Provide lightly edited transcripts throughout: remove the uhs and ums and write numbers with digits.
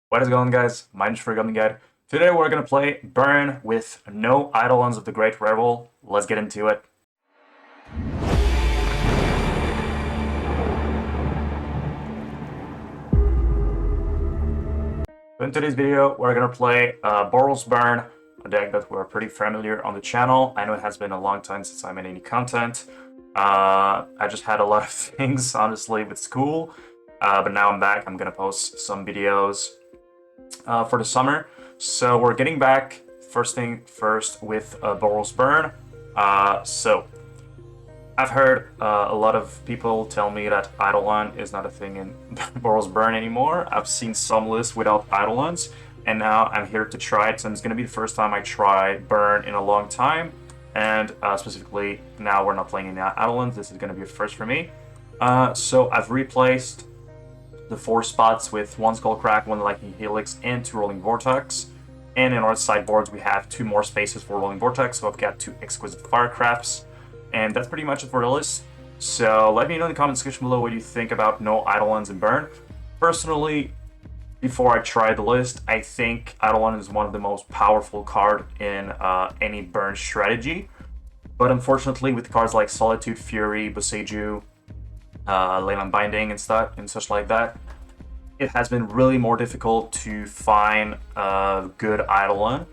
What is going on, guys? My name is Fiery Islet. Today we're gonna play Burn with no Eidolons of the Great Revel. Let's get into it. So in today's video, we're gonna play Boros Burn, a deck that we're pretty familiar on the channel. I know it has been a long time since I made any content. I just had a lot of things, honestly, with school. But now I'm back. I'm gonna post some videos for the summer. So we're getting back first thing first with Boros Burn. So I've heard a lot of people tell me that Eidolon is not a thing in Boros Burn anymore. I've seen some lists without Eidolons, and now I'm here to try it. So it's going to be the first time I try Burn in a long time. And specifically, now we're not playing any Eidolons. This is going to be a first for me. So I've replaced the 4 spots with 1 Skullcrack, 1 Lightning Helix, and 2 Roiling Vortex. And in our sideboards, we have 2 more spaces for Roiling Vortex, so I've got 2 Exquisite Firecrafts. And that's pretty much it for the list. So let me know in the comment section below what you think about no Eidolons in Burn. Personally, before I try the list, I think Eidolon is one of the most powerful card in any Burn strategy. But unfortunately, with cards like Solitude, Fury, Boseiju, Leyland Binding and stuff and such like that, it has been really more difficult to find a good Eidolon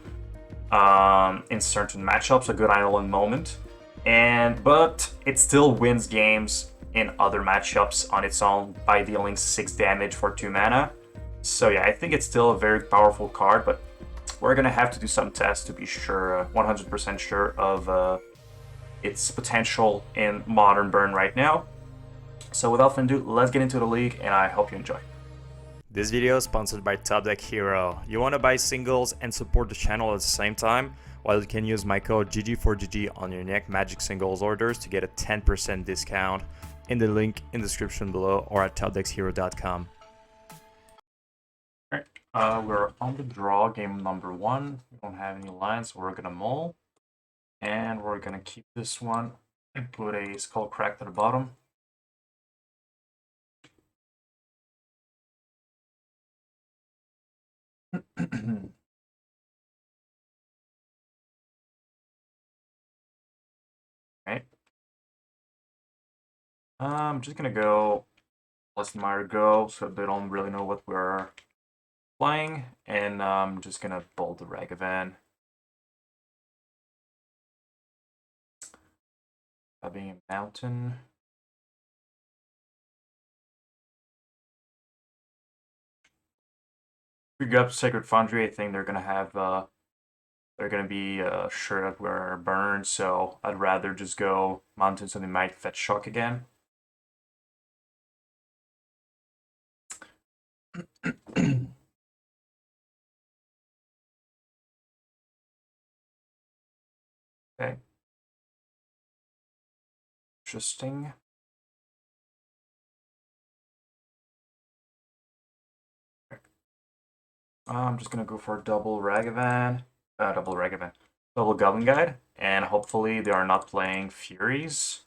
in certain matchups, a good Eidolon moment. But it still wins games in other matchups on its own by dealing 6 damage for 2 mana. So yeah, I think it's still a very powerful card, but we're gonna have to do some tests to be sure, 100% sure of its potential in modern Burn right now. So without further ado, let's get into the league, and I hope you enjoy. This video is sponsored by Top Deck Hero. You want to buy singles and support the channel at the same time? Well, you can use my code ggforgoblinguide on your next Magic singles orders to get a 10% discount in the link in the description below or at topdeckshero.com. Alright, we're on the draw, game number 1. We don't have any lines, so we're gonna mull. And we're gonna keep this one and put a Skullcrack to the bottom. Right. I'm just gonna go Bloodstained Mire go, so they don't really know what we're playing, and I'm just gonna bolt the Ragavan. Having a mountain. If we go up to Sacred Foundry, I think they're gonna have they're gonna be sure that we're burned, so I'd rather just go mountain so they might fetch shock again. Okay. Interesting. I'm just gonna go for a double Ragavan, double Goblinguide, and hopefully they are not playing Furies.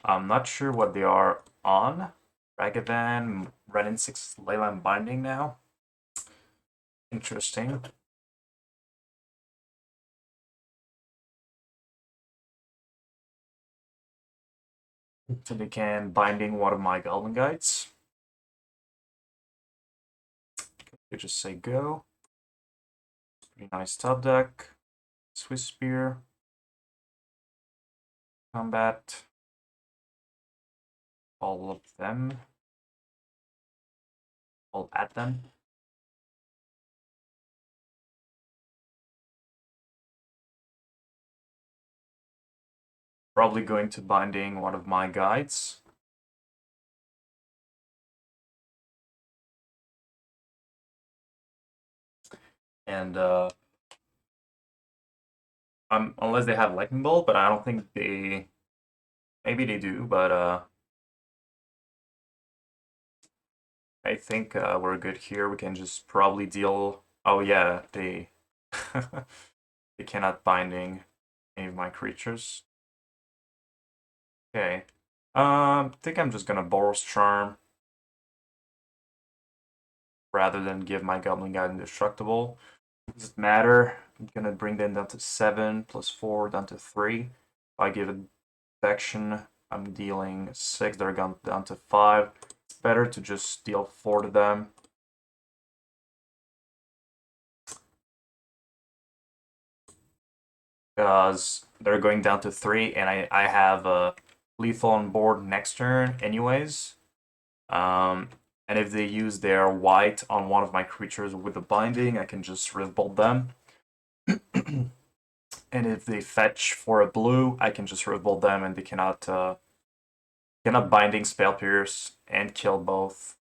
I'm not sure what they are on. Ragavan, Red and 6 Leyland Binding now. Interesting. So they can Binding one of my Goblin Guides. You just say go. Pretty nice top deck. Swiftspear. Combat. All of them. All at them. Probably going to Binding one of my guides. And unless they have Lightning Bolt, but I don't think they. Maybe they do, but I think we're good here. We can just probably deal. Oh yeah, they they cannot Binding any of my creatures. Okay. I think I'm just gonna Boros Charm. rather than give my Goblin Guide indestructible. Does it matter? I'm gonna bring them down to 7 plus 4 down to 3. If I give it protection, I'm dealing 6, they're gone down to 5. It's better to just deal 4 to them. Because they're going down to 3, and I have a lethal on board next turn anyways. And if they use their white on one of my creatures with the binding, I can just Riftbolt them. And if they fetch for a blue, I can just Riftbolt them, and they cannot binding Spell Pierce and kill both.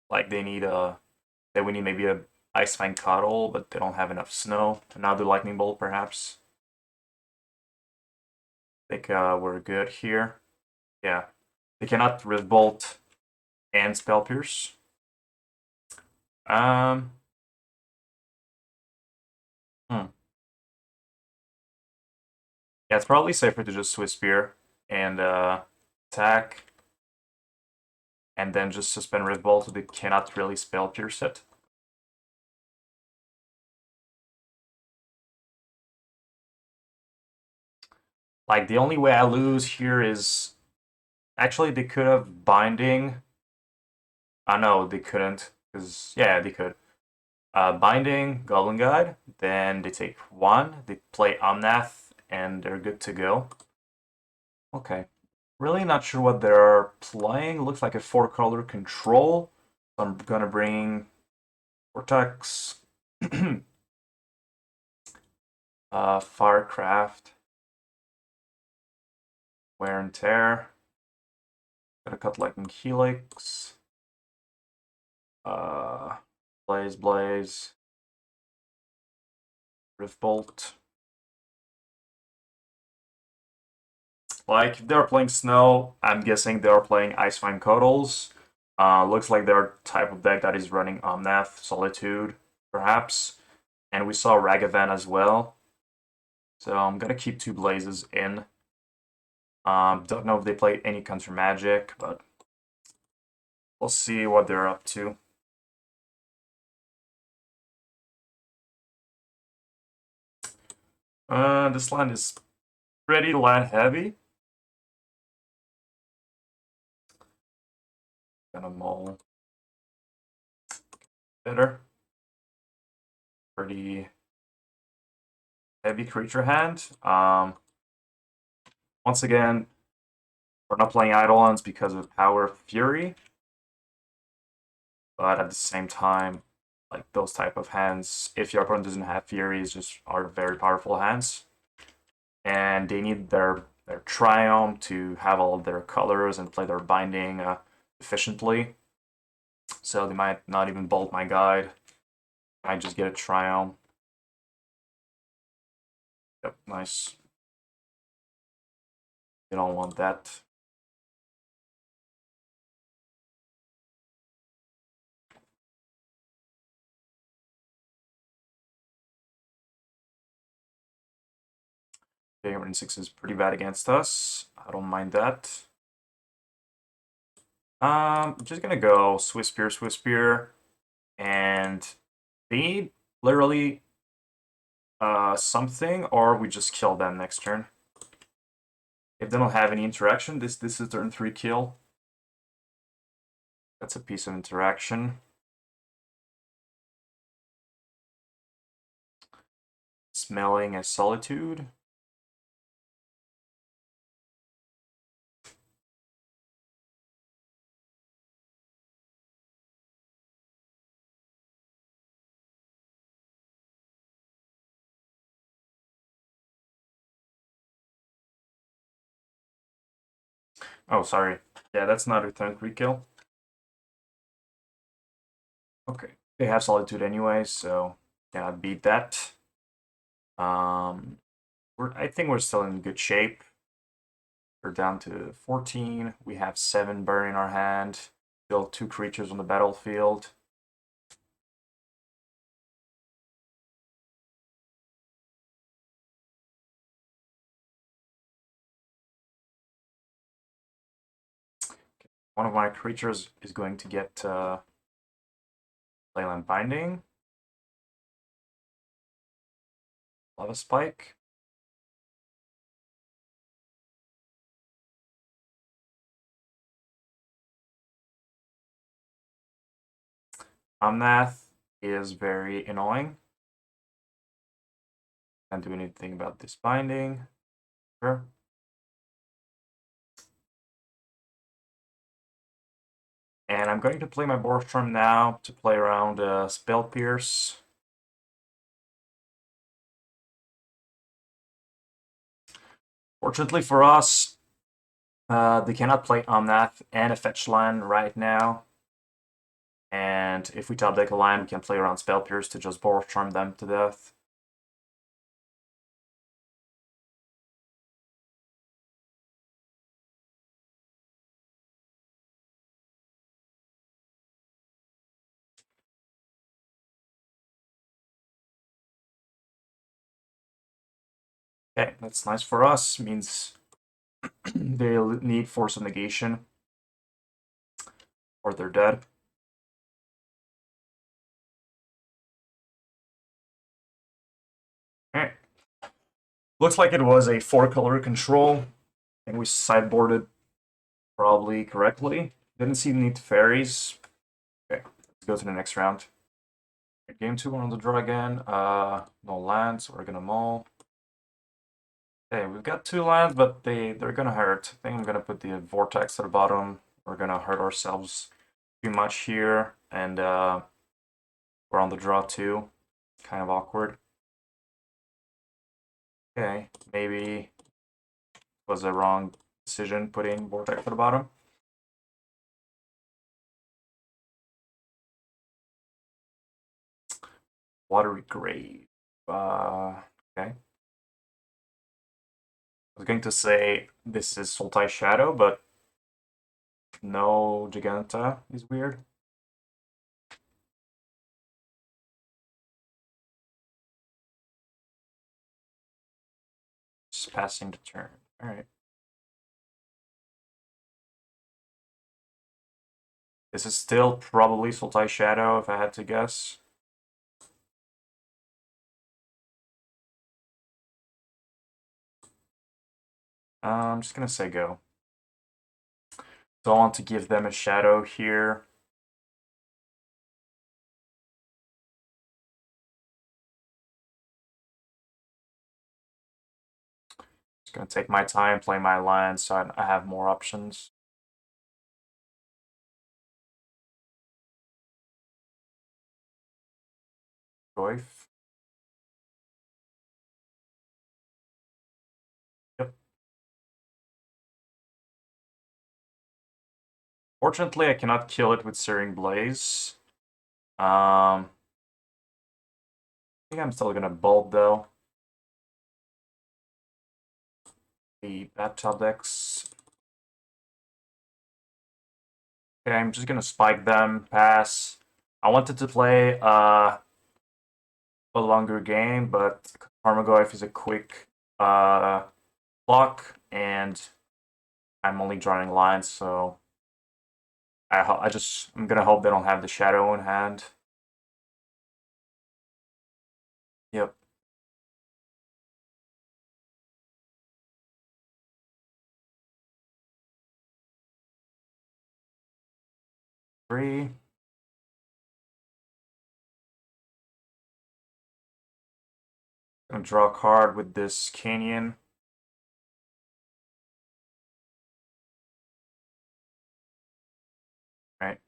Like they would need maybe a Icefang Cuddle, but they don't have enough snow. And now do Lightning Bolt perhaps. I think we're good here. Yeah, they cannot Riftbolt and Spell Pierce. Yeah, it's probably safer to just Swiftspear and attack, and then just suspend Riftbolt so they cannot really Spell Pierce it. Like, the only way I lose here is... Actually, they could have Binding. No, they couldn't. Because, yeah, they could. Binding, Goblin Guide. Then they take 1. They play Omnath, and they're good to go. Okay. Really not sure what they're playing. Looks like a 4-color control. So I'm gonna bring Vortex. Firecraft. Wear and Tear. Gonna cut Lightning Helix. Blaze. Riftbolt. Like, if they're playing Snow, I'm guessing they're playing Icefang Cuddles. Looks like they're type of deck that is running Omnath, Solitude, perhaps. And we saw Ragavan as well. So I'm gonna keep 2 Blazes in. Don't know if they play any counter magic, but we'll see what they're up to. This land is pretty land heavy. Gonna mull. Better. Pretty heavy creature hand. Once again, we're not playing Eidolons because of Power Fury. But at the same time, like those type of hands, if your opponent doesn't have Furies, just are very powerful hands. And they need their Triumph to have all of their colors and play their binding efficiently. So they might not even bolt my guide. I just get a Triumph. Yep, nice. You don't want that. Okay, 106 is pretty bad against us. I don't mind that. Just gonna go Swiftspear, and they need literally something, or we just kill them next turn. If they don't have any interaction, this is turn 3 kill. That's a piece of interaction. Smelling a Solitude. Oh, sorry. Yeah, that's not a turn 3 kill. Okay. They have Solitude anyway, so cannot beat that. I think we're still in good shape. We're down to 14. We have 7 burn in our hand. Still 2 creatures on the battlefield. One of my creatures is going to get Leyland Binding. Lava Spike. Omnath is very annoying. Can't do anything about this binding. Sure. And I'm going to play my Boros Charm now to play around Spell Pierce. Fortunately for us, they cannot play Omnath and a fetch land right now. And if we top deck a land, we can play around Spell Pierce to just Boros Charm them to death. Okay, that's nice for us. Means they'll need Force of Negation. Or they're dead. Okay. Looks like it was a 4-color control. And we sideboarded probably correctly. Didn't see the need to fairies. Okay, let's go to the next round. Game 2 on the draw again. No lands, so we're gonna mull. Okay, we've got 2 lands, but they're gonna hurt. I think I'm gonna put the Vortex at the bottom. We're gonna hurt ourselves too much here, and we're on the draw too. Kind of awkward. Okay, maybe it was a wrong decision putting Vortex at the bottom. Watery Grave. Okay. I was going to say this is Sultai Shadow, but no Giganta is weird. Just passing the turn. Alright. This is still probably Sultai Shadow if I had to guess. I'm just gonna say go. Don't want to give them a shadow here. Just gonna take my time, play my land, so I have more options. Goif. Yep. Fortunately, I cannot kill it with Searing Blaze. I think I'm still gonna bolt though. The bad top decks. Okay, I'm just gonna spike them, pass. I wanted to play a longer game, but Tarmogoyf is a quick block, and I'm only drawing lines, so I'm gonna hope they don't have the shadow in hand. Yep. Three. Gonna draw a card with this Canyon. Right.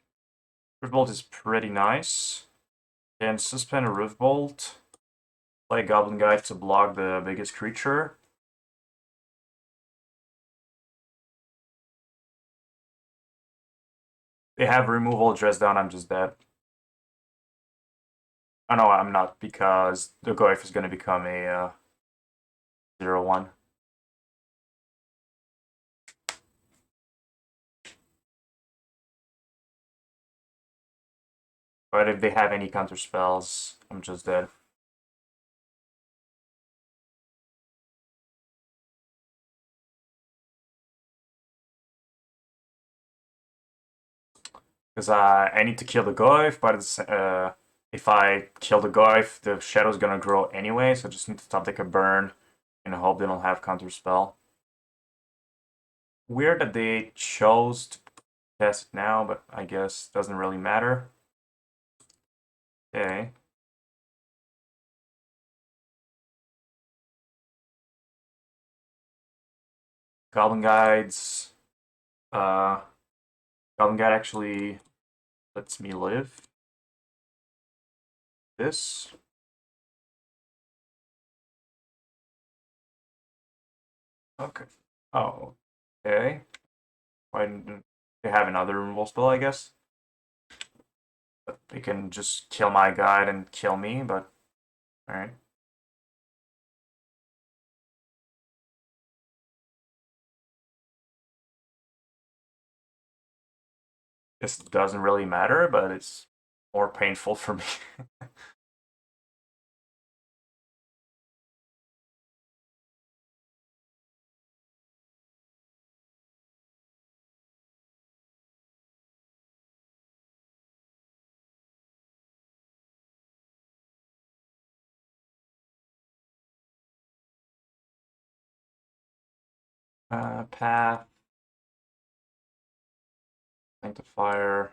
Riftbolt is pretty nice. And suspend a Riftbolt. Play Goblin Guide to block the biggest creature. They have removal dress down, I'm just dead. Oh no, I'm not, because the Goif is gonna become a 0/1. But if they have any counter spells, I'm just dead. Because I need to kill the Goyf, but if I kill the Goyf, the Shadow's gonna grow anyway, so I just need to top deck a burn and hope they don't have counterspell. Weird that they chose to test it now, but I guess doesn't really matter. Okay. Goblin Guides. Goblin Guide actually lets me live. This. Okay. Oh, okay. Why didn't they have another removal spell, I guess? But they can just kill my guide and kill me, but alright. This doesn't really matter, but it's more painful for me. Path. Sanctifier.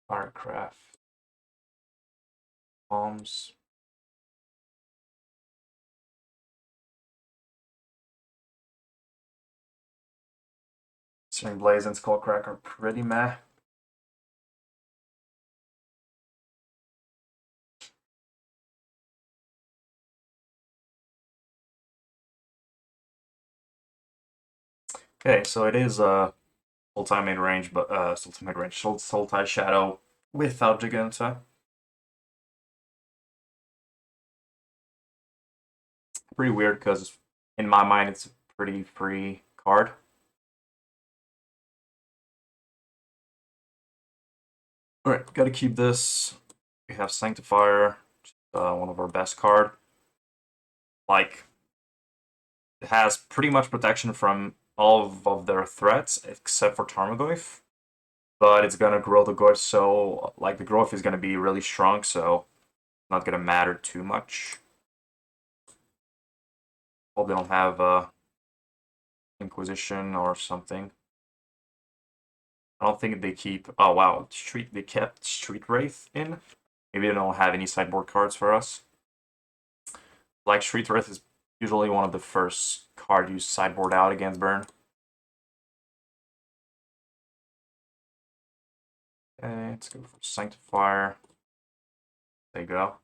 Firecraft. Palms. Searing Blaze and Skullcrack are pretty meh. Okay, so it is Sultai mid-range, but Sultai mid-range, Sultai Shadow without Giganta. Pretty weird because in my mind it's a pretty free card. Alright, gotta keep this. We have Sanctifier, one of our best card. Like, it has pretty much protection from all of their threats except for Tarmogoyf. But it's gonna grow the Goyf, so like the growth is gonna be really strong, so it's not gonna matter too much. Hope they don't have Inquisition or something. I don't think they keep. Oh wow, They kept Street Wraith in. Maybe they don't have any sideboard cards for us. Like Street Wraith is usually one of the first card you sideboard out against burn. Okay, let's go for Sanctifier. There you go.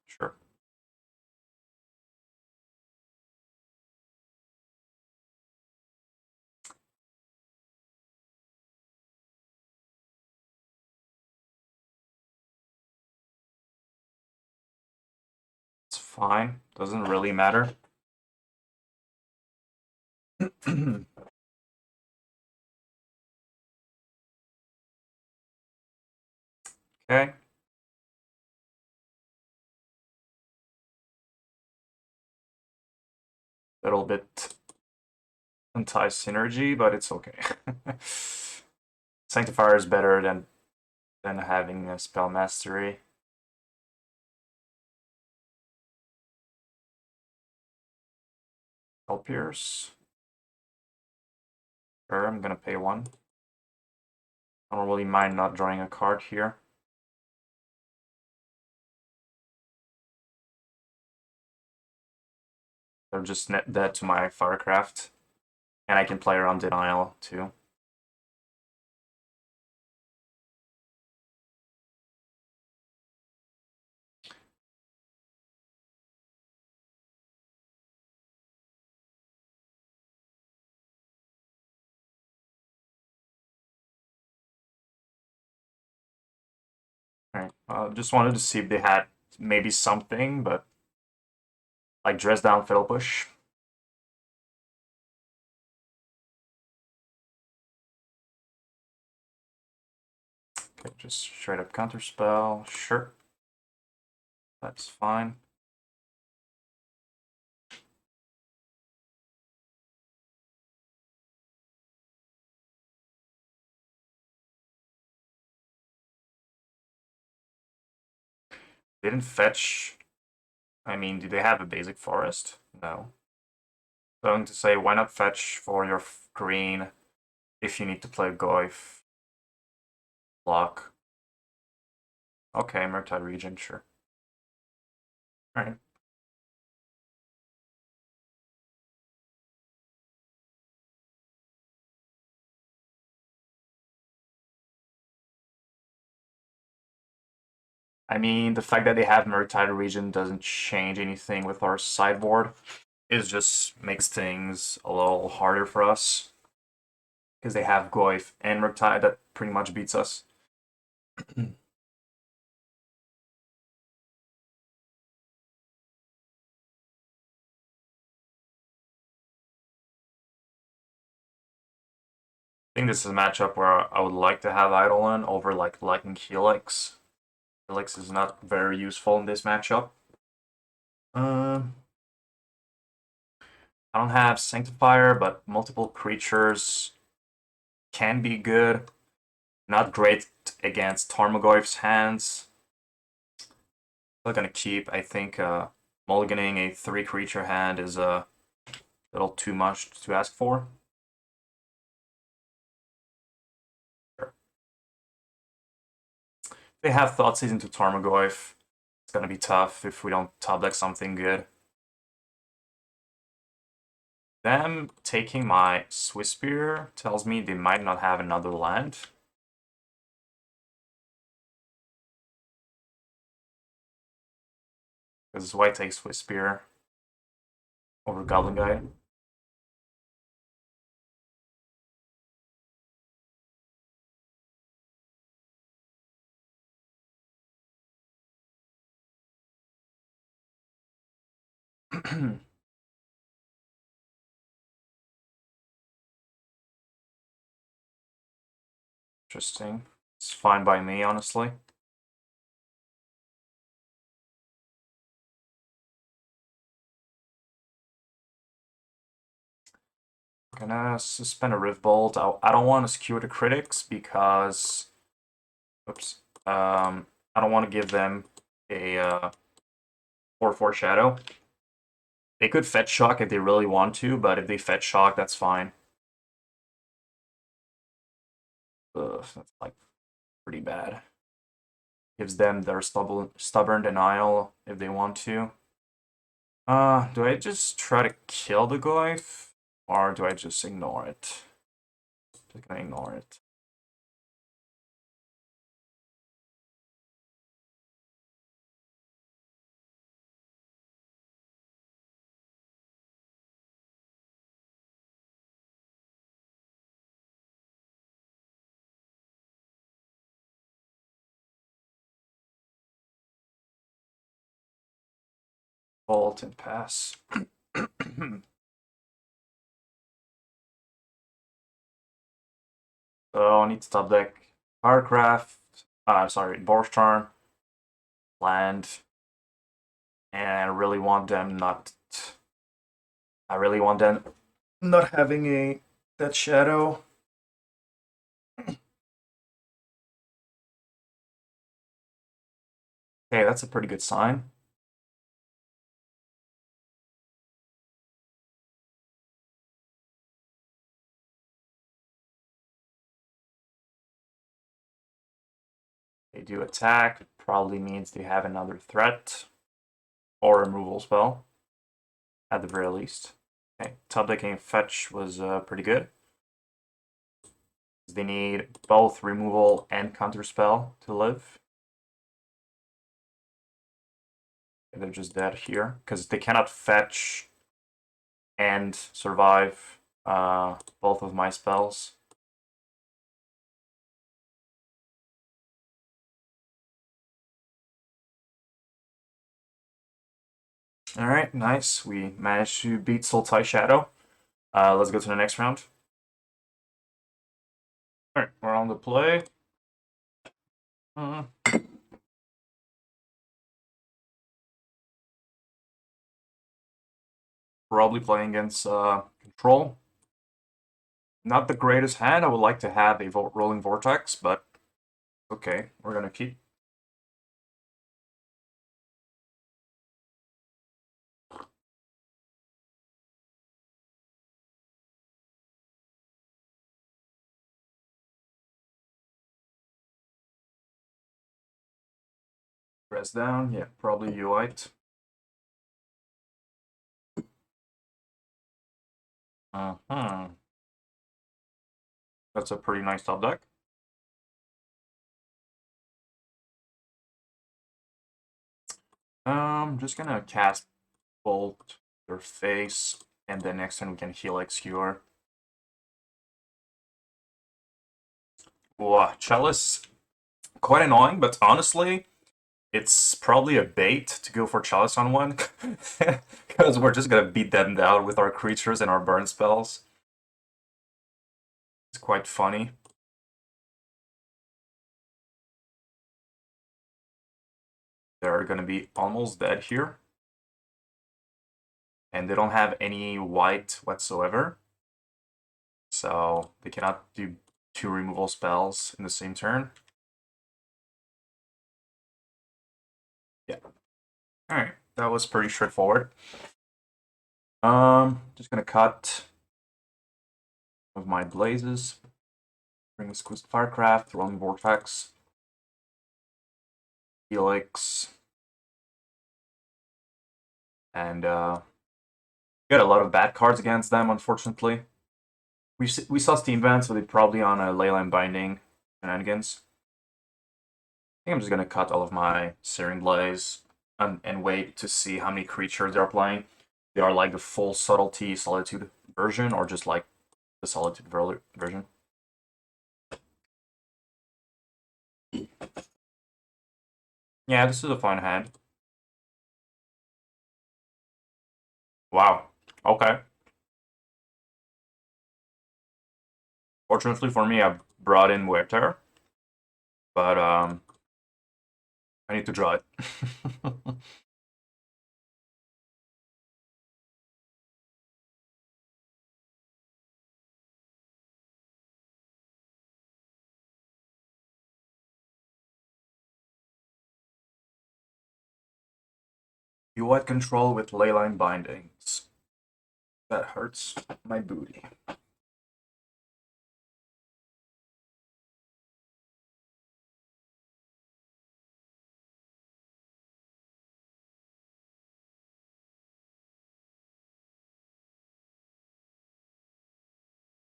Sure. It's fine. Doesn't really matter. Okay. Little bit anti-synergy, but it's okay. Sanctifier is better than having a spell mastery. Spell pierce. Sure, I'm gonna pay one. I don't really mind not drawing a card here. They're just net dead to my Firecraft. And I can play around Denial too. Alright, just wanted to see if they had maybe something, but like Dress Down Fiddle Push. Okay, just straight up counterspell. Sure. That's fine. They didn't fetch. I mean, do they have a basic forest? No. So I'm going to say, why not fetch for your green if you need to play Goyf block? Okay, Murktide Region, sure. Alright. I mean, the fact that they have Murktide Region doesn't change anything with our sideboard. It just makes things a little harder for us. Because they have Goyf and Murktide that pretty much beats us. I think this is a matchup where I would like to have Eidolon over like Lightning Helix. Helix is not very useful in this matchup. I don't have Sanctifier, but multiple creatures can be good. Not great against Tarmogoyf's hands. Still gonna keep. I think mulliganing a 3-creature hand is a little too much to ask for. They have Thoughtseize into Tarmogoyf. It's gonna be tough if we don't top deck something good. Them taking my Swiftspear tells me they might not have another land. Because white takes Swiftspear over Goblinguide. Interesting. It's fine by me, honestly. Gonna suspend a Riftbolt. I don't want to Skewer the Critics because, oops, I don't want to give them a 4/4 Shadow. They could fetch Shock if they really want to, but if they fetch Shock, that's fine. Ugh, that's like pretty bad. Gives them their stubborn denial if they want to. Do I just try to kill the Goyf? Or do I just ignore it? Just gonna ignore it. Vault and pass. So I need to top deck Firecraft. Sorry, Boros Charm, land, and I really want them not. I really want them not having a Death Shadow. Okay, that's a pretty good sign. They do attack, probably means they have another threat or removal spell, at the very least. Okay, top decking fetch was pretty good. They need both removal and counterspell to live. They're just dead here because they cannot fetch and survive both of my spells. Alright, nice. We managed to beat Sultai Shadow. Let's go to the next round. Alright, we're on the play. Uh, Probably playing against Control. Not the greatest hand. I would like to have a Roiling Vortex, but okay, we're gonna keep. Press down. Yeah, probably you white. Uh-huh. That's a pretty nice top deck. Just gonna cast Bolt their face, and then next turn we can heal Skewer. Wow, Chalice, quite annoying, but honestly, it's probably a bait to go for Chalice on one, because we're just gonna beat them down with our creatures and our burn spells. It's quite funny. They're gonna be almost dead here. And they don't have any white whatsoever. So they cannot do 2 removal spells in the same turn. Yeah. Alright, that was pretty straightforward. Just gonna cut of my blazes. Bring Exquisite Firecraft, Roiling Vortex, Helix, and got a lot of bad cards against them, unfortunately. We saw Steam Van, so they're probably on a Leyline Binding shenanigans. I think I'm just gonna cut all of my Searing Blaze and wait to see how many creatures they're playing. They are like the full Subtlety Solitude version, or just like the Solitude version. Yeah, this is a fun hand. Wow. Okay. Fortunately for me, I brought in Wear Terror, but I need to draw it. You white control with Leyline Bindings. That hurts my booty.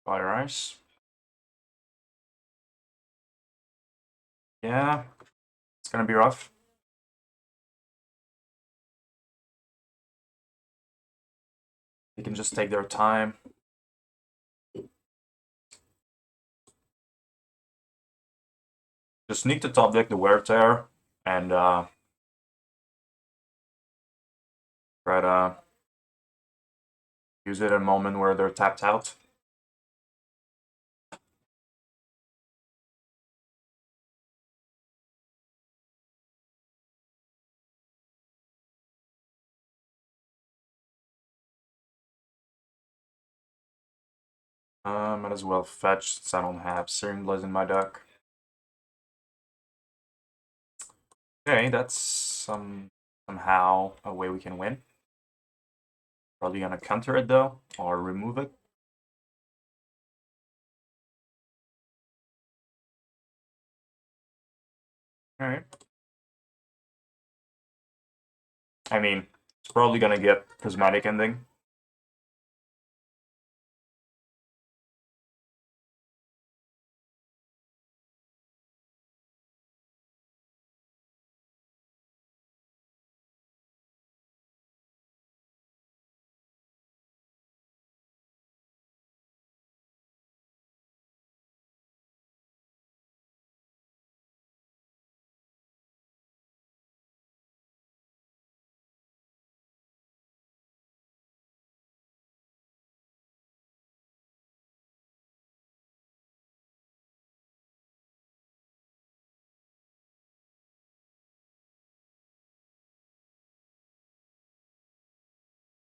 Fire Ice. Yeah, it's gonna be rough. They can just take their time. Just need to top deck the Wear Tear and try to use it at a moment where they're tapped out. Might as well fetch since I don't have Searing Blaze in my deck. Okay, that's somehow a way we can win. Probably gonna counter it though, or remove it. Alright. I mean, it's probably gonna get Prismatic Ending.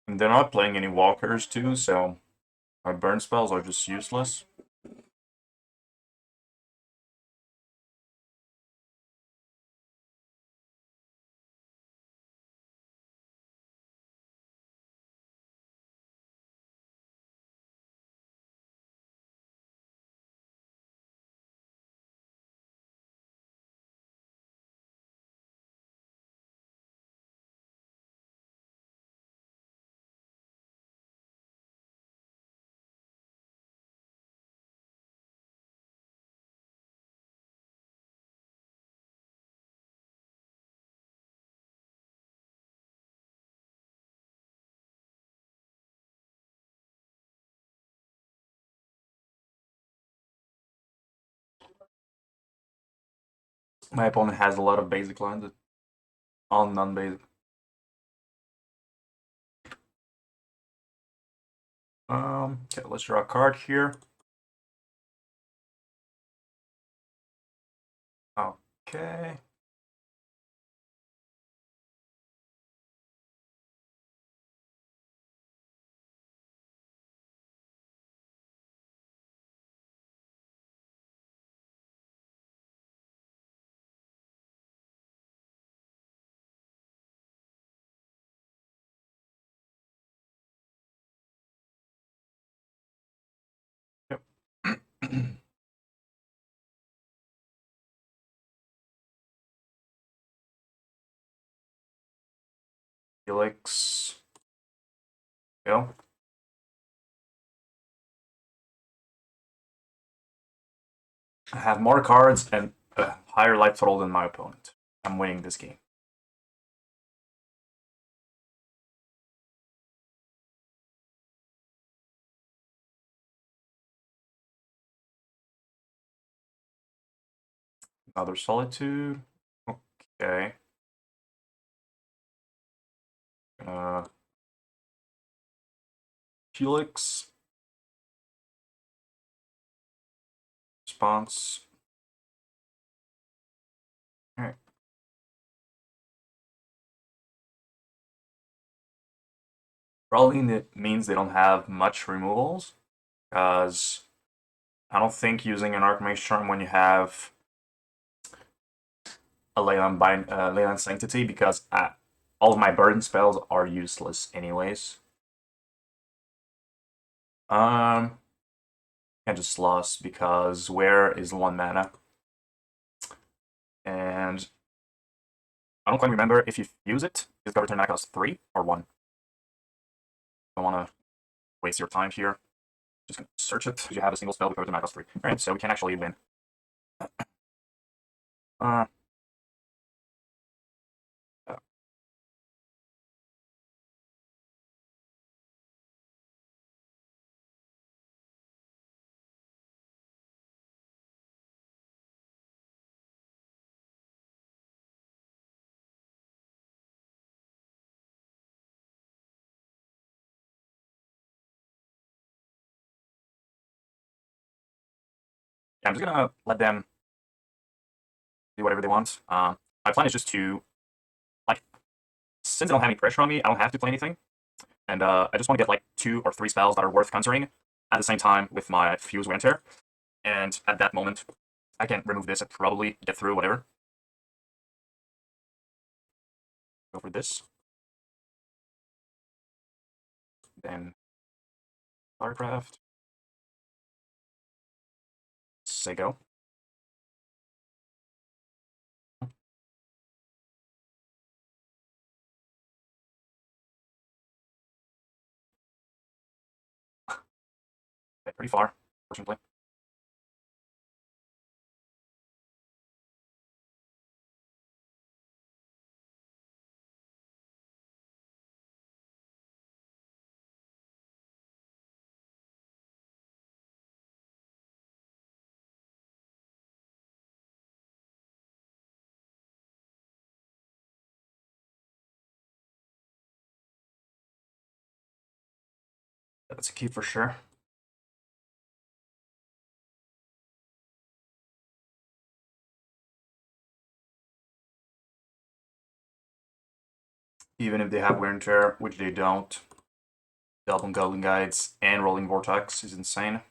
And they're not playing any walkers too, so my burn spells are just useless. My opponent has a lot of basic lines, all non-basic. Okay, let's draw a card here. Okay. Yep. Helix. Go. I have more cards and a higher life total than my opponent. I'm winning this game. Another Solitude. Okay. Helix. Response. Alright. Probably it means they don't have much removals, because I don't think using an Archmage Charm when you have a Leyland Sanctity, because all of my burden spells are useless anyways. I just lost because where is 1 mana? And I don't quite remember if you use it, it's got return mana cost 3 or 1. Don't want to waste your time here. Just gonna search it. You have a single spell with return mana cost 3. Alright, so we can actually win. Uh, I'm just gonna let them do whatever they want. My plan is just to, like, since they don't have any pressure on me, I don't have to play anything. And I just want to get like 2 or 3 spells that are worth countering at the same time with my Fuse Winter. And at that moment, I can remove this and probably get through whatever. Go for this. Then Firecraft. Say go. Okay, pretty far, fortunately. That's a key for sure. Even if they have wear and tear, which they don't. double Goblin Guides and Roiling Vortex is insane.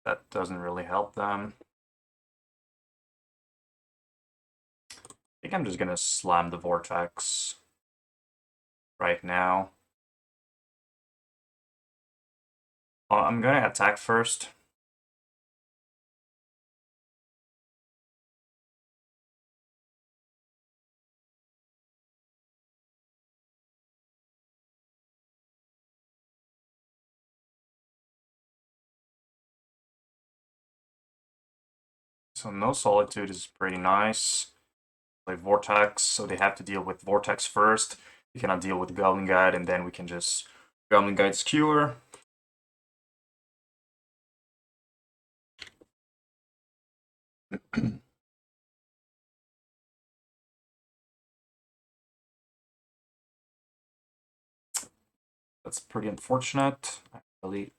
That doesn't really help them. I think I'm just gonna slam the Vortex right now. Oh, I'm gonna attack first. So no Solitude is pretty nice. Like Vortex, so they have to deal with Vortex first. We cannot deal with Goblin Guide, and then we can just Goblin Guide Skewer. That's pretty unfortunate. I really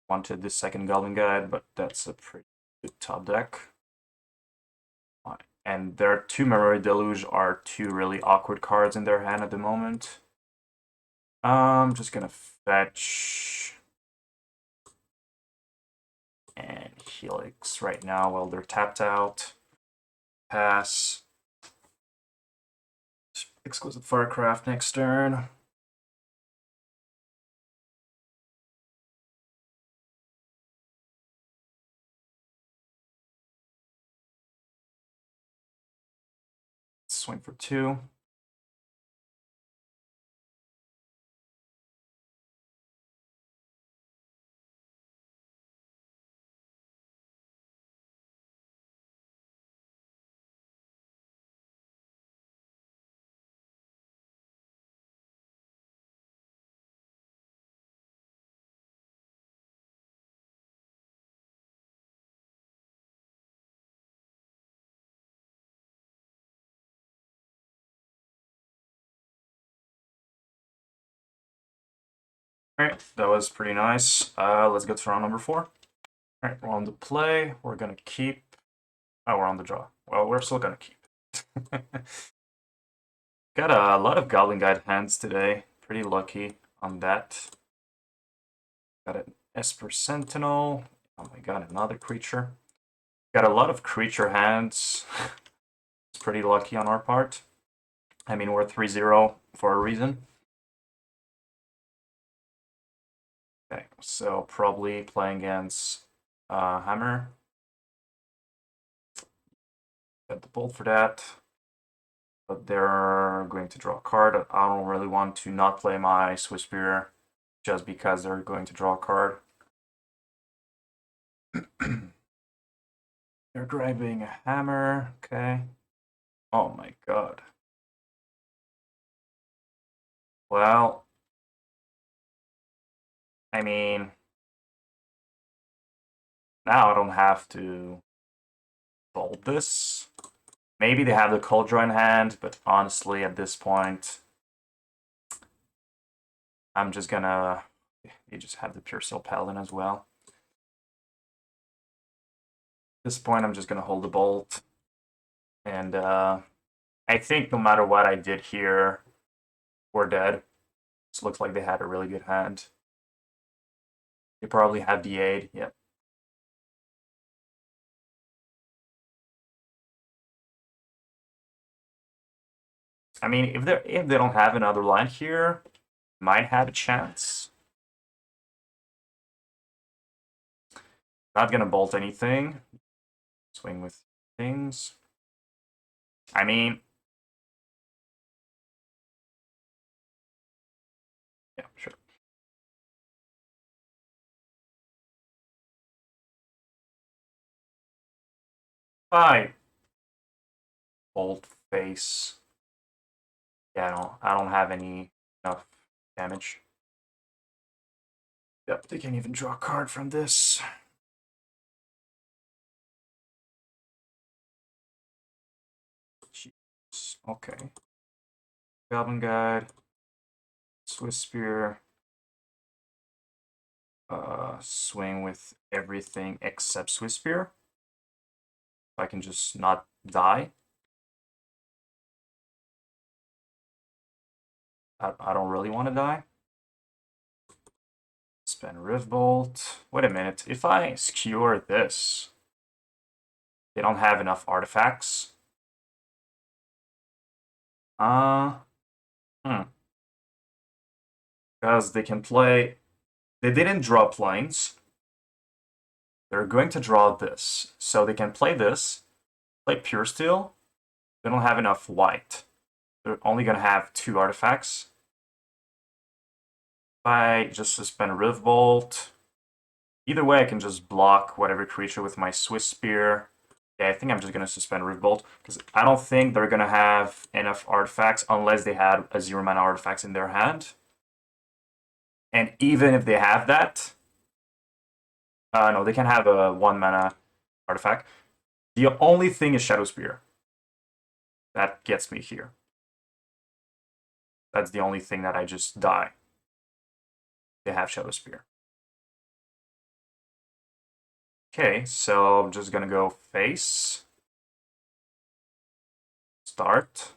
wanted this second Goblin Guide, but that's a pretty good top deck. And their 2 Memory Deluge are 2 really awkward cards in their hand at the moment. I'm just gonna fetch and Helix right now while they're tapped out. Pass. Exquisite Firecraft next turn. Swing for 2. Alright, that was pretty nice. Let's go to round number 4. Alright, we're on the play. We're gonna keep. Oh, we're on the draw. Well, we're still gonna keep. Got a lot of Goblin Guide hands today. Pretty lucky on that. Got an Esper Sentinel. Oh my god, another creature. Got a lot of creature hands. It's pretty lucky on our part. I mean, we're 3-0 for a reason. Okay, so probably playing against Hammer. Got the bolt for that. But they're going to draw a card. I don't really want to not play my Swiftspear just because they're going to draw a card. They're grabbing a hammer. Okay. Oh my god. Well, I mean, now I don't have to fold this. Maybe they have the Cold Draw in hand, but honestly, at this point, I'm just gonna. You just have the Pure Soul Paladin as well. At this point, I'm just gonna hold the bolt, and I think no matter what I did here, we're dead. This looks like they had a really good hand. They probably have the aid. Yep. I mean, if they don't have another line here, might have a chance. Not gonna bolt anything. Swing with things. I mean, yeah, sure. Bye. Bolt face. Yeah, I don't have enough damage. Yep, they can't even draw a card from this. Jeez. Okay. Goblin Guide. Swiftspear. Swing with everything except Swiftspear. I can just not die. I don't really want to die. Spend Riftbolt. Wait a minute. If I skewer this, they don't have enough artifacts. Because they can play... They didn't draw planes. They're going to draw this. So they can play this, play Pure Steel. They don't have enough white. They're only going to have 2 artifacts. If I just suspend Riftbolt, either way I can just block whatever creature with my Swiftspear. Yeah, I think I'm just going to suspend Riftbolt, because I don't think they're going to have enough artifacts unless they had a 0-mana artifacts in their hand. And even if they have that, no, they can have a 1-mana artifact. The only thing is Shadowspear. That gets me here. That's the only thing that I just die. They have Shadowspear. Okay, so I'm just gonna go face. Start.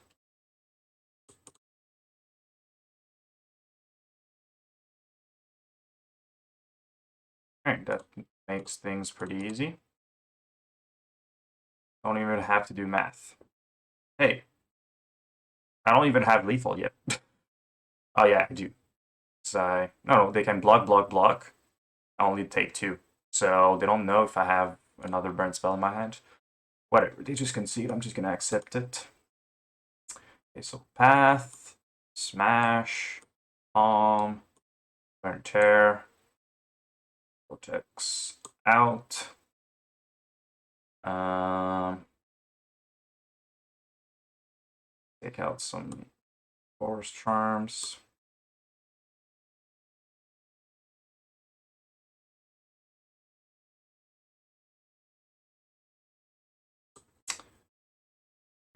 Alright, that makes things pretty easy. Don't even have to do math. Hey, I don't even have lethal yet. Oh yeah, I do. So, no, they can block, block, block. I only take 2. So they don't know if I have another burn spell in my hand. Whatever, they just concede. I'm just gonna accept it. Okay, so path, smash, palm, burn tear, vortex out. Take out some Boros Charms.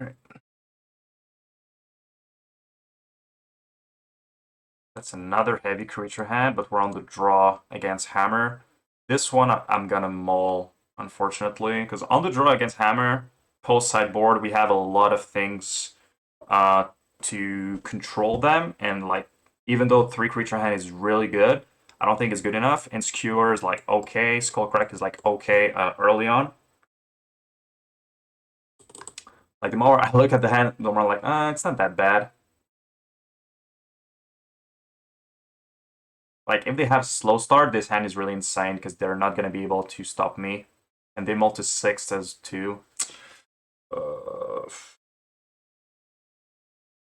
All right. That's another heavy creature hand, but we're on the draw against Hammer. This one I'm gonna mull, unfortunately, because on the draw against Hammer, post sideboard, we have a lot of things to control them, and like even though 3 creature hand is really good, I don't think it's good enough. And Skewer is like okay, Skullcrack is like okay early on. Like the more I look at the hand, the more I'm like, it's not that bad. Like if they have slow start, this hand is really insane because they're not gonna be able to stop me, and they multi 6 as 2.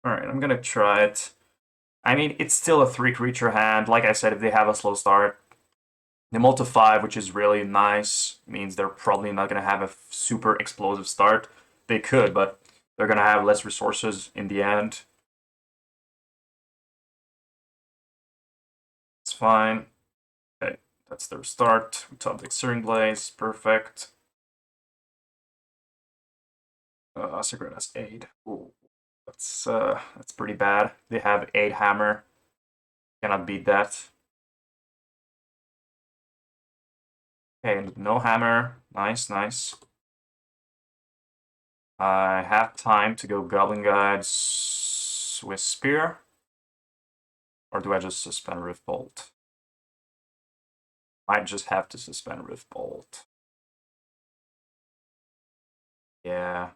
Alright, I'm gonna try it. I mean, it's still a 3 creature hand. Like I said, if they have a slow start, they multi 5, which is really nice, means they're probably not gonna have a super explosive start. They could, but they're gonna have less resources in the end. It's fine. Okay, that's their start. We top deck Searing Blaze, perfect. Sacred has 8. Ooh. That's pretty bad. They have 8 hammer. Cannot beat that. Okay, no hammer. Nice, nice. I have time to go Goblinguide Swiftspear. Or do I just suspend Riftbolt? Might just have to suspend Riftbolt. Yeah.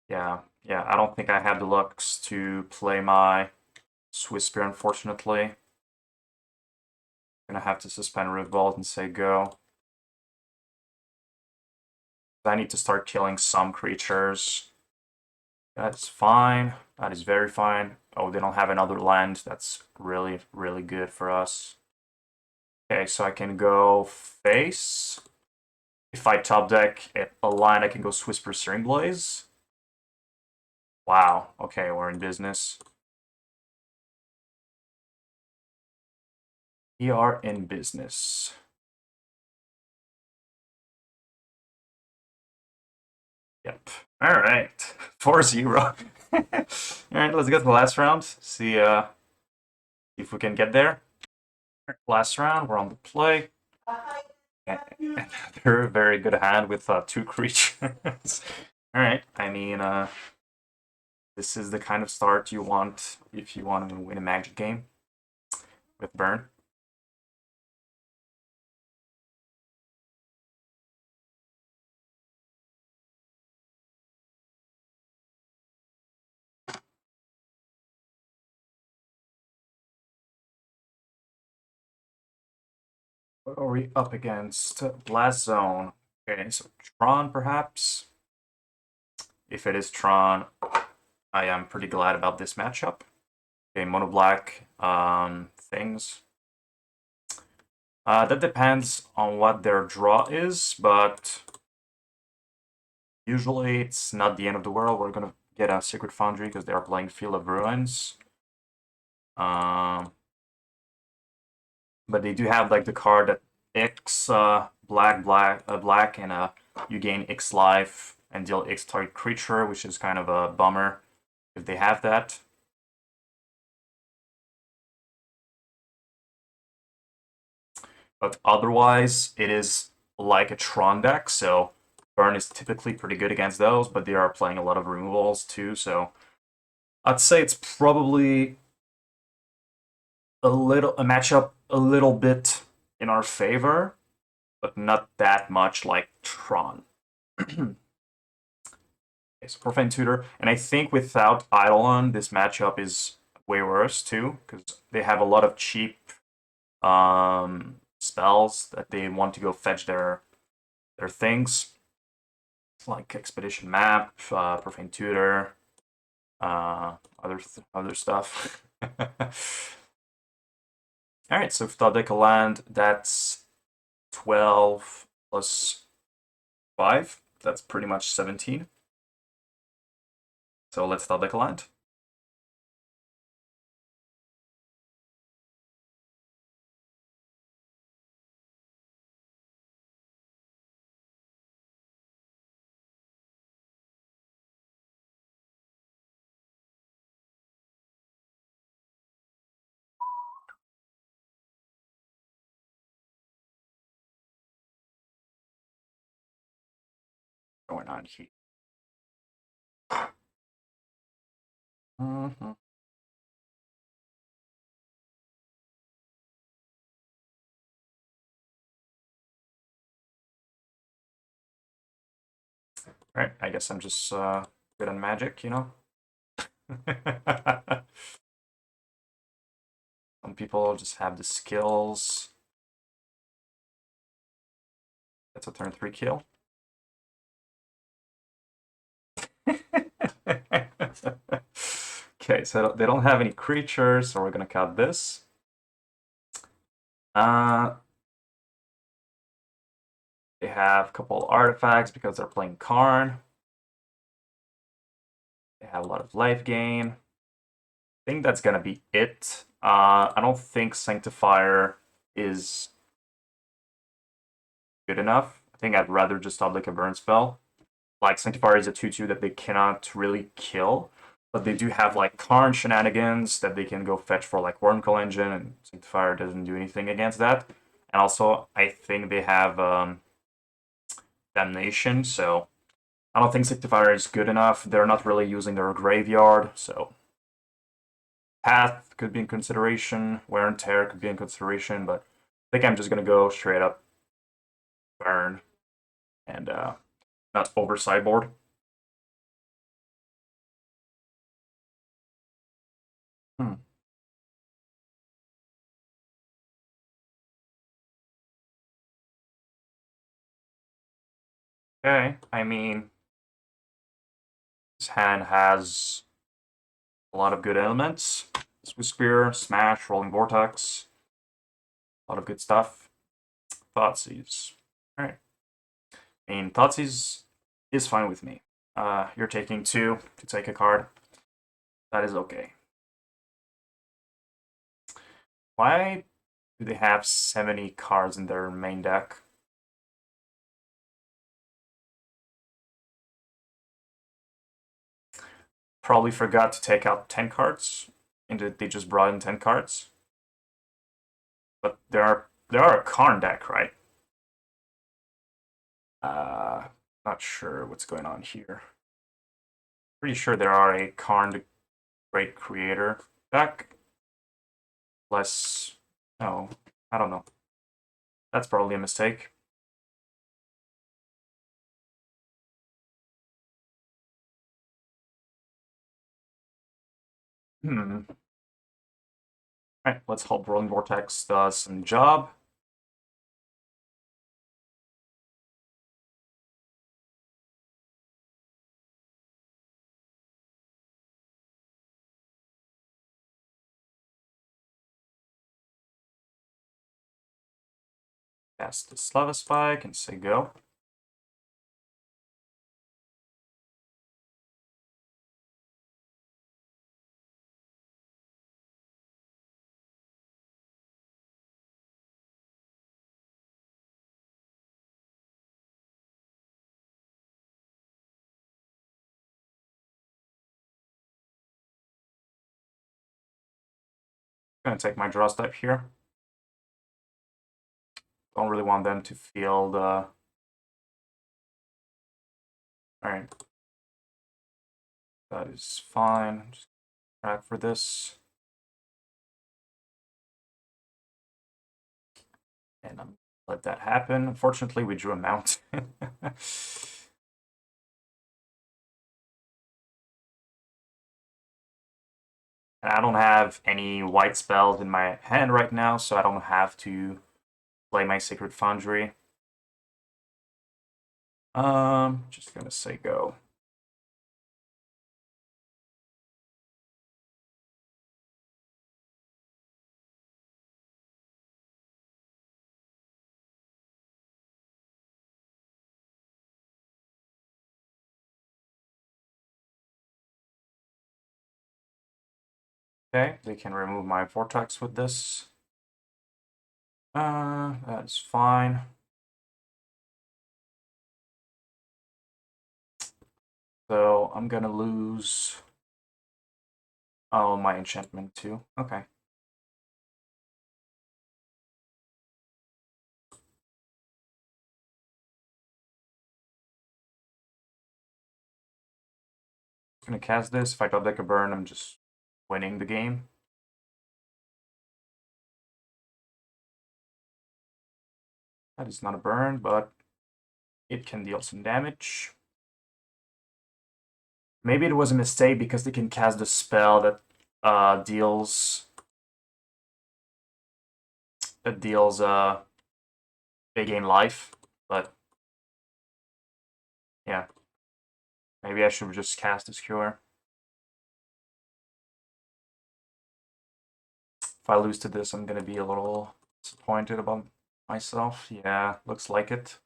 Yeah, I don't think I have the looks to play my Swiftspear, unfortunately. I'm gonna have to suspend Riftbolt and say go. I need to start killing some creatures. That's fine. That is very fine. Oh, they don't have another land. That's really, really good for us. Okay, so I can go face. If I top deck a line, I can go Swiftspear Searing Blaze. Wow, okay, we're in business. We are in business. Yep. All right. 4-0. All right, let's get to the last round. See if we can get there. Last round, we're on the play. Another very good hand with 2 creatures. Alright, I mean, this is the kind of start you want if you want to win a Magic game with Burn. What are we up against? Blast Zone. Okay, so Tron, perhaps? If it is Tron, I am pretty glad about this matchup. Okay, mono black things. That depends on what their draw is, but usually it's not the end of the world. We're gonna get a Sacred Foundry because they are playing Field of Ruins. But they do have like the card that X black, and you gain X life and deal X target creature, which is kind of a bummer if they have that. But otherwise, it is like a Tron deck, so Burn is typically pretty good against those, but they are playing a lot of removals too, so I'd say it's probably a matchup a little bit in our favor, but not that much like Tron. Okay, so Profane Tutor, and I think without Eidolon, this matchup is way worse too, because they have a lot of cheap spells that they want to go fetch their things, like Expedition Map, Profane Tutor, other stuff. All right, so if top deck a land, that's 12 plus 5. That's pretty much 17. So let's top deck a land. Going on here. Mm-hmm. Alright, I guess I'm just good on Magic, you know? Some people just have the skills. That's a turn 3 kill. Okay, so they don't have any creatures, so we're gonna cut this. They have a couple artifacts because they're playing Karn. They have a lot of life gain. I think that's gonna be it. I don't think Sanctifier is good enough. I think I'd rather just stop like a burn spell. Like Sanctifier is a 2/2 that they cannot really kill, but they do have like Karn shenanigans that they can go fetch for like Wormcoil Engine, and Sanctifier doesn't do anything against that. And also, I think they have Damnation, so I don't think Sanctifier is good enough. They're not really using their graveyard, so Path could be in consideration, Wear and Tear could be in consideration, but I think I'm just gonna go straight up burn and not over sideboard. Okay, I mean, this hand has a lot of good elements. Swiftspear, Smash, Roiling Vortex. A lot of good stuff. Thoughtseize. Alright. I mean, Thoughtseize is fine with me. You're taking 2 to take a card. That is okay. Why do they have 70 cards in their main deck? Probably forgot to take out 10 cards, and they just brought in 10 cards. But there are a Karn deck, right? Not sure what's going on here. Pretty sure there are a Karn the Great Creator deck. Less. No, I don't know. That's probably a mistake. Alright, let's hope Roiling Vortex does some job. Cast the Slava Spike and say go. Gonna take my draw step here. Don't really want them to field. Alright. That is fine. Just track for this. And I'm let that happen. Unfortunately, we drew a mount. And I don't have any white spells in my hand right now, so I don't have to play my Sacred Foundry. Just gonna say go. Okay, they can remove my Vortex with this. That's fine. So I'm gonna lose. Oh, my enchantment too. Okay. Gonna cast this. If I top deck a burn, I'm just winning the game. That is not a burn, but it can deal some damage. Maybe it was a mistake because they can cast a spell that deals they gain life, but yeah. Maybe I should just cast a Skewer. If I lose to this, I'm gonna be a little disappointed about myself. Yeah, looks like it.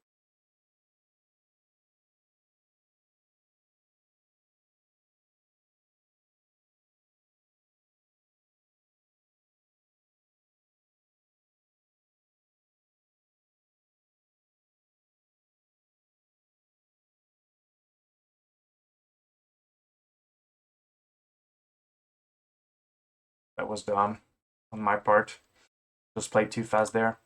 That was dumb on my part. Just played too fast there.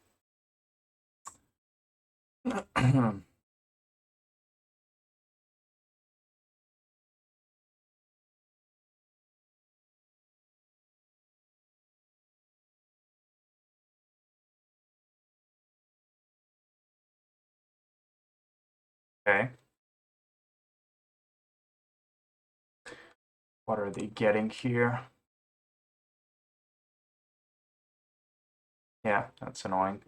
Okay. What are they getting here? Yeah, that's annoying.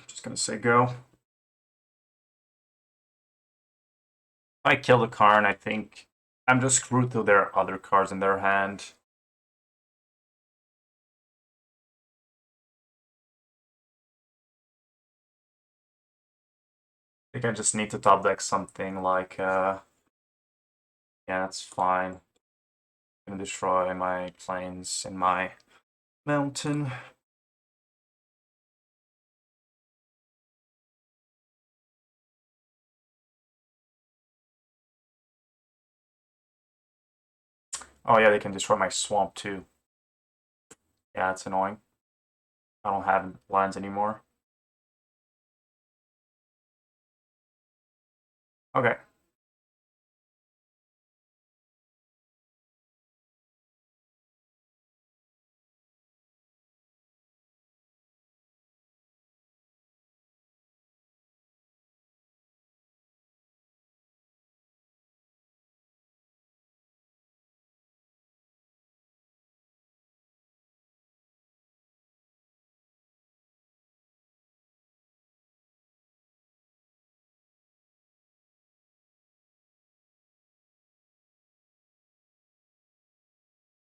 Just gonna say go. If I kill the Karn, I think I'm just screwed till there are other cards in their hand. I think I just need to top deck something like yeah, that's fine. Gonna destroy my plains and my mountain. Oh yeah, they can destroy my swamp too. Yeah, it's annoying. I don't have lands anymore. Okay.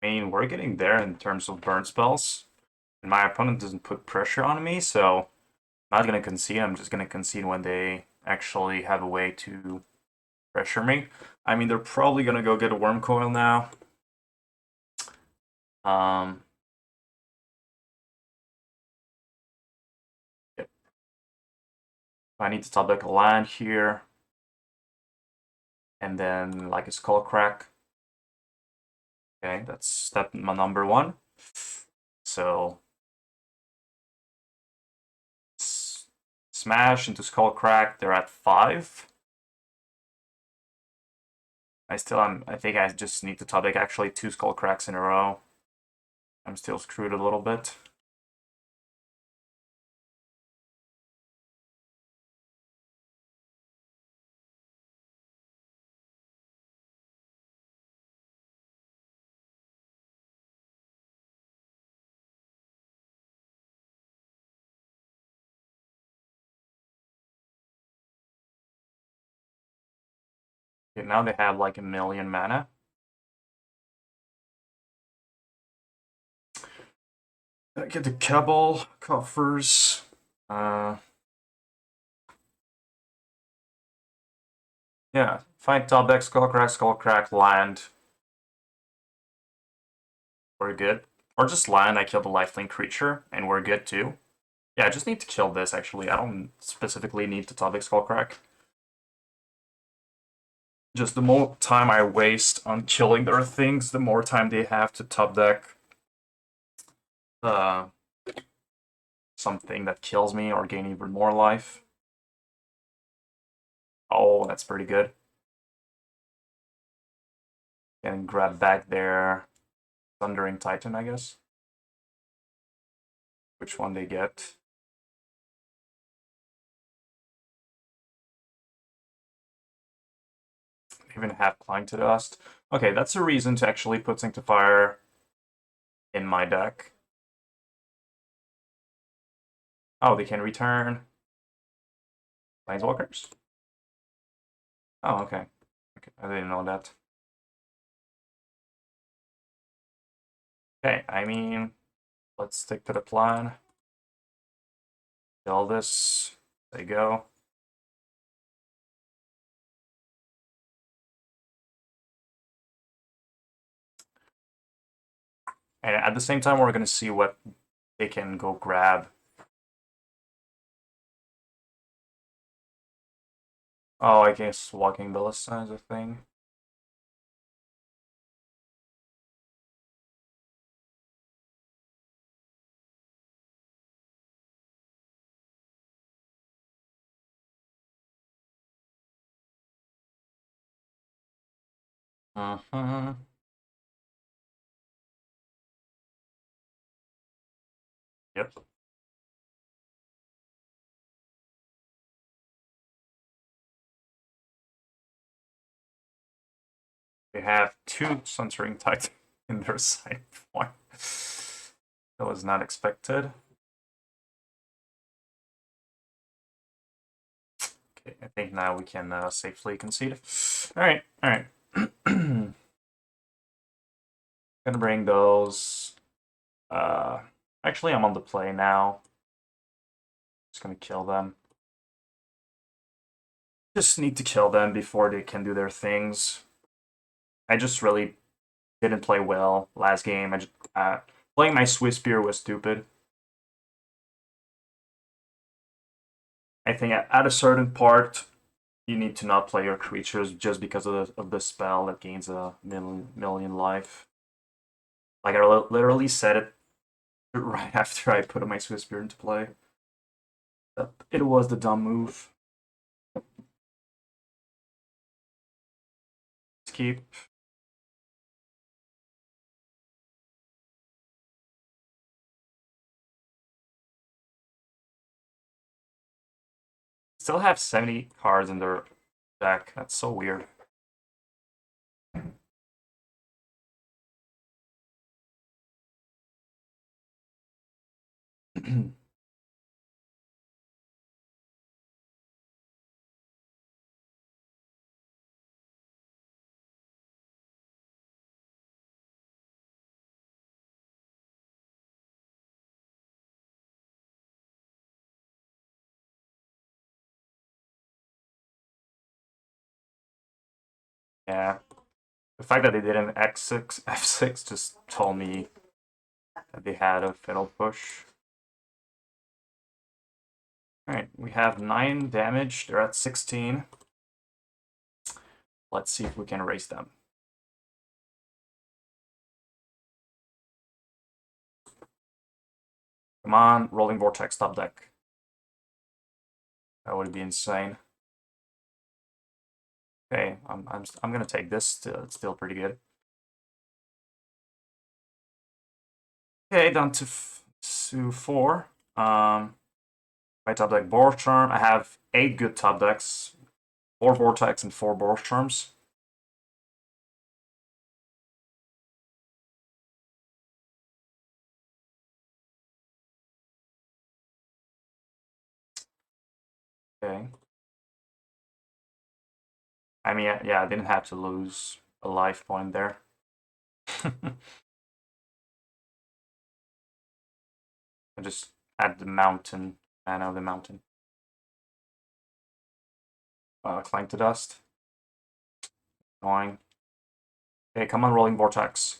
I mean, we're getting there in terms of burn spells. And my opponent doesn't put pressure on me, so I'm not going to concede. I'm just going to concede when they actually have a way to pressure me. I mean, they're probably going to go get a Worm Coil now. Yep. I need to top deck a land here. And then like a Skullcrack. Okay, that's step number 1. So smash into Skullcrack. They're at 5. I think I just need to top deck actually 2 Skullcracks in a row. I'm still screwed a little bit. Okay, now they have like 1,000,000 mana. I get the Cabal Coffers. Yeah, find top deck, Skullcrack, land. We're good. Or just land, I kill the lifelink creature, and we're good too. Yeah, I just need to kill this, actually. I don't specifically need to top deck Skullcrack. Just the more time I waste on killing their things, the more time they have to top deck something that kills me or gain even more life. Oh, that's pretty good. And grab back their Thundering Titan, I guess. Which one they get. They even have Climb to Dust. Okay, that's a reason to actually put Sanctifier in my deck. Oh, they can return Planeswalkers? Oh, okay. Okay, I didn't know that. Okay, I mean, let's stick to the plan. Kill this. There you go. And at the same time, we're going to see what they can go grab. Oh, I guess Walking Ballista is a thing. Yep. They have 2 Sunstering Titan in their sideboard. That was not expected. Okay, I think now we can safely concede. Alright, alright. Gonna bring those. Actually, I'm on the play now. Just gonna kill them. Just need to kill them before they can do their things. I just really didn't play well last game. I just, playing my Swiftspear was stupid. I think at a certain part, you need to not play your creatures just because of the spell that gains a million life. Like I literally said it right after I put my Swiftspear into play. It was the dumb move. Let's keep. Still have 70 cards in their deck. That's so weird. Yeah. The fact that they did an X6, F6 just told me that they had a fiddle push. Alright, we have 9 damage. They're at 16. Let's see if we can erase them. Come on, Rolling Vortex top deck. That would be insane. Okay, I'm gonna take this. It's still pretty good. Okay, down to 4. My top deck Boros Charm. I have 8 good top decks. 4 Vortex and 4 Boros Charms. Okay. I mean, yeah, I didn't have to lose a life point there. I just had the mountain, mana of the mountain. Climb to dust. Annoying. Okay, come on, Rolling Vortex.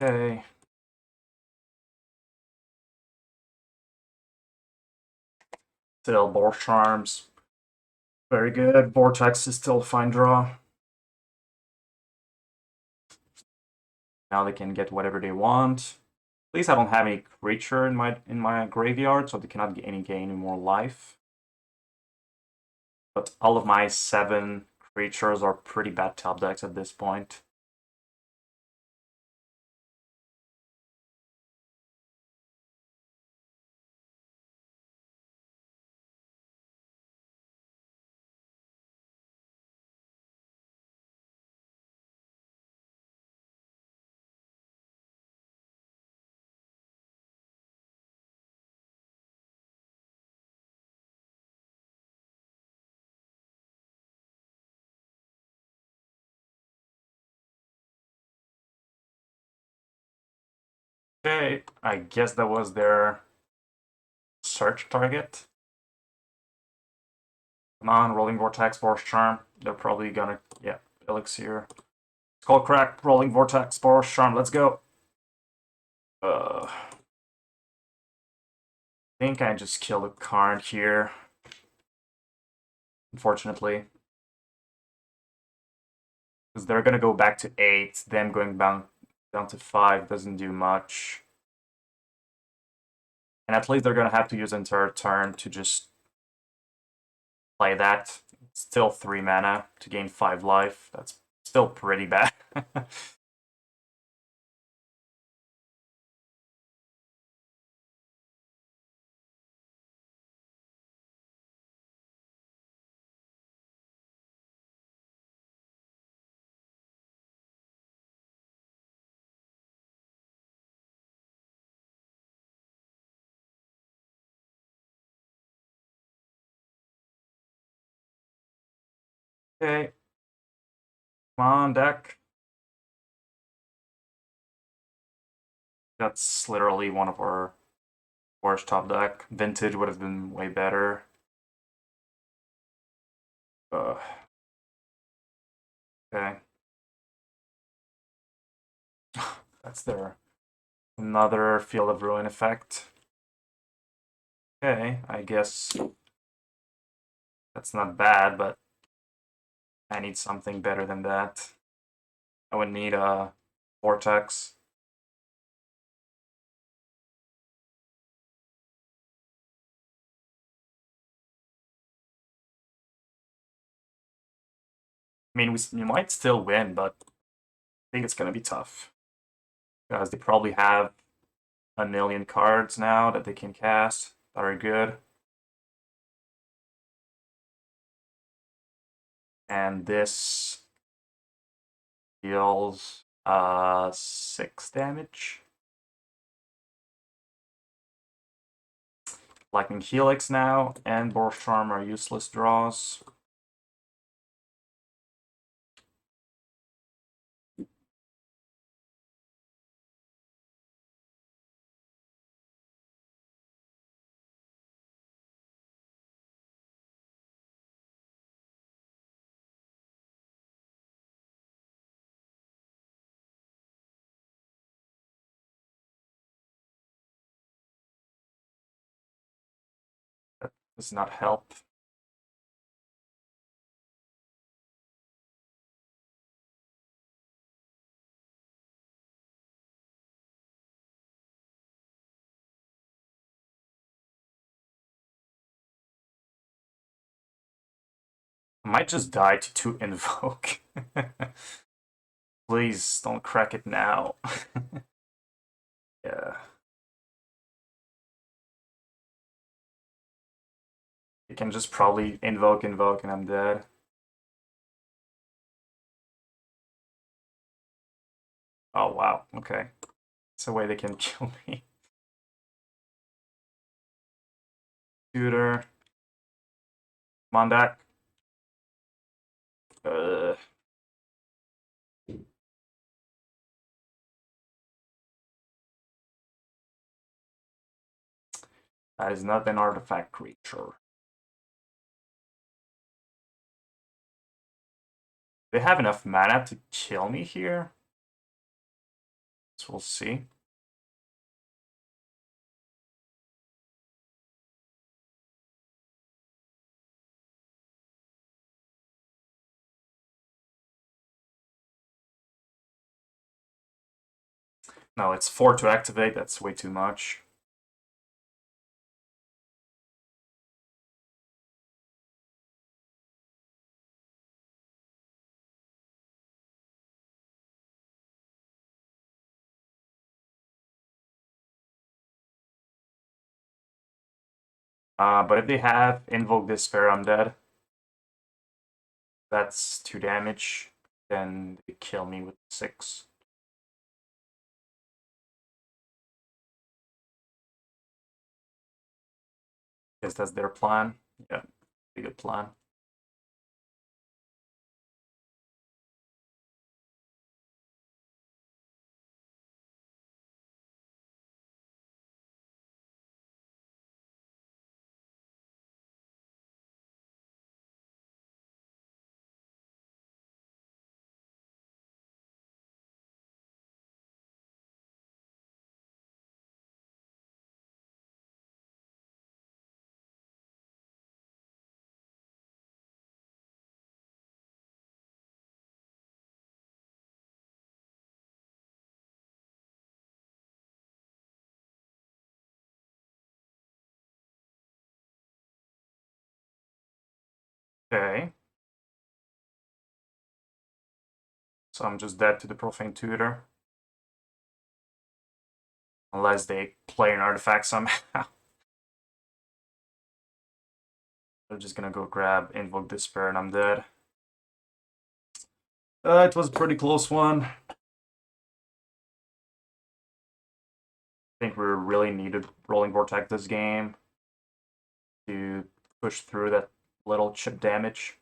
Okay. Still Boros Charms. Very good. Vortex is still a fine draw. Now they can get whatever they want. At least I don't have any creature in my graveyard, so they cannot gain any more life. But all of my 7 creatures are pretty bad top decks at this point. Okay, I guess that was their search target. Come on, Rolling Vortex, Boros Charm. They're probably gonna, yeah, Elixir. Skullcrack, Rolling Vortex, Boros Charm, let's go. I think I just killed a card here. Unfortunately. Because they're gonna go back to 8, them going down to 5 doesn't do much. And at least they're gonna have to use entire turn to just play that. It's still 3 mana to gain 5 life. That's still pretty bad. Okay. Come on, deck. That's literally one of our worst top deck. Vintage would have been way better. Okay. That's their another Field of Ruin effect. Okay, I guess that's not bad, but I need something better than that. I would need a Vortex. I mean, we might still win, but I think it's going to be tough. Because they probably have a million cards now that they can cast that are good. And this deals 6 damage. Lightning Helix now and Boros Charm are useless draws. That does not help. I might just die to 2 Invoke. Please don't crack it now. Yeah. You can just probably invoke, and I'm dead. Oh wow, okay. It's a way they can kill me. Tutor. Come on, deck. That is not an artifact creature. They have enough mana to kill me here? So we'll see. No, it's 4 to activate, that's way too much. But if they have Invoke Despair, I'm dead. That's 2 damage. Then they kill me with 6. Guess that's their plan. Yeah, pretty good plan. Okay. So I'm just dead to the Profane Tutor. Unless they play an artifact somehow. They're just gonna go grab Invoke Despair and I'm dead. It was a pretty close one. I think we really needed Roiling Vortex this game to push through that little chip damage.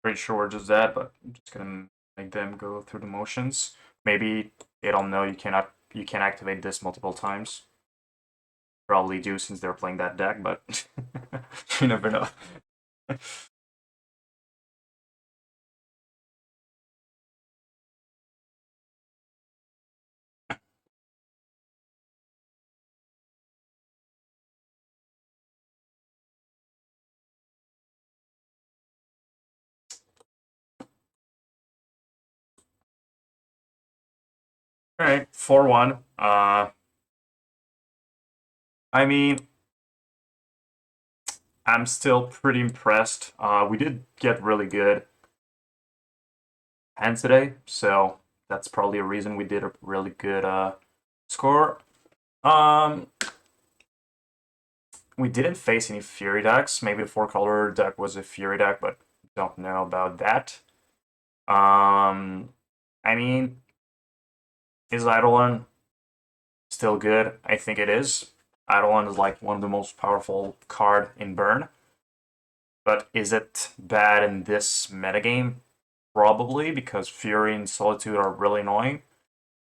Pretty sure we're just that, but I'm just gonna make them go through the motions. Maybe they don't know you can activate this multiple times. Probably do since they're playing that deck, but you never know. All right, 4-1. I mean, I'm still pretty impressed. We did get really good hands today, so that's probably a reason we did a really good score. We didn't face any Fury decks. Maybe the 4-color deck was a Fury deck, but don't know about that. I mean, is Eidolon still good? I think it is. Eidolon is like one of the most powerful card in Burn. But is it bad in this metagame? Probably, because Fury and Solitude are really annoying,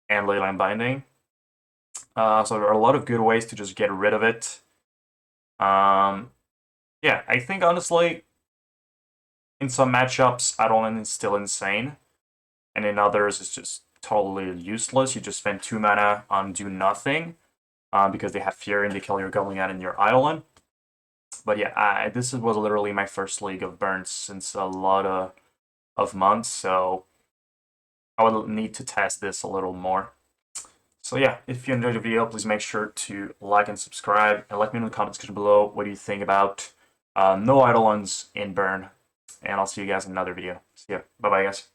and Leyline Binding. So there are a lot of good ways to just get rid of it. Yeah, I think honestly, in some matchups, Eidolon is still insane, and in others, it's just totally useless. You just spend 2 mana on do nothing, because they have Fury and they kill your Goblin and your Eidolon. But yeah, this was literally my first League of Burns since a lot of months, so I would need to test this a little more. So yeah, if you enjoyed the video, please make sure to like and subscribe, and let me know in the comment section below what do you think about no Eidolons in Burn, and I'll see you guys in another video. See ya. Bye-bye, guys.